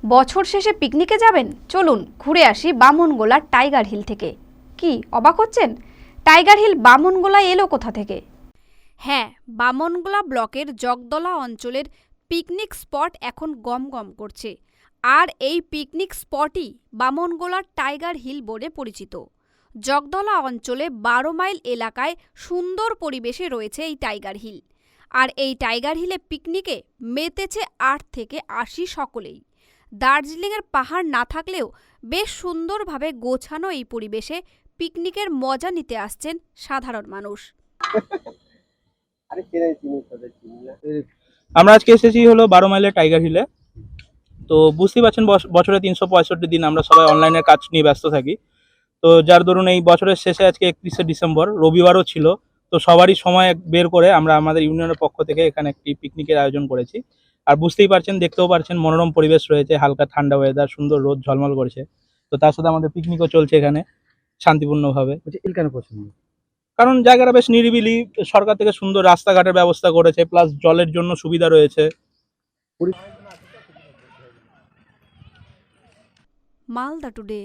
বছর শেষে পিকনিকে যাবেন? চলুন ঘুরে আসি বামনগোলা টাইগার হিল থেকে। কি অবাক হচ্ছেন? টাইগার হিল বামনগোলায় এলো কোথা থেকে? হ্যাঁ, বামনগোলা ব্লকের জগদলা অঞ্চলের পিকনিক স্পট এখন গম গম করছে। আর এই পিকনিক স্পটই বামনগোলা টাইগার হিল বলে পরিচিত। জগদলা অঞ্চলে ১২ মাইল এলাকায় সুন্দর পরিবেশে রয়েছে এই টাইগার হিল। আর এই টাইগার হিলে পিকনিকে মেতেছে ৮ থেকে ৮০ সকলেই। দার্জিলিংয়ের পাহাড় না থাকলেও বেশ সুন্দরভাবে গোছানো এই পরিবেশে পিকনিকের মজা নিতে আসছেন সাধারণ মানুষ। আমরা আজকে এসেছি হলো ১২ মাইলের টাইগার হিলে। তো বুঝতেই পারছেন বছরে ৩৬৫ দিন আমরা সবাই অনলাইনের কাজ নিয়ে ব্যস্ত থাকি। তো যার দরুন এই বছরের শেষে আজকে ৩১শে ডিসেম্বর রবিবারও ছিল। তো সবারই সময় বের করে আমরা আমাদের ইউনিয়নের পক্ষ থেকে এখানে একটি পিকনিকের আয়োজন করেছি। আর বুঝতেই পারছেন, দেখতেও পারছেন, মনোরম পরিবেশ রয়েছে, হালকা ঠান্ডা ওয়েদার, সুন্দর রোদ ঝলমল করছে। তো তার সাথে আমাদের পিকনিকও চলছে এখানে শান্তিপূর্ণভাবে। হিল কেন পছন্দ? কারণ জায়গাটা বেশ নিরিবিলি, সরকার থেকে সুন্দর রাস্তাঘাটের ব্যবস্থা করেছে, প্লাস জলের জন্য সুবিধা রয়েছে। মালদা টুডে।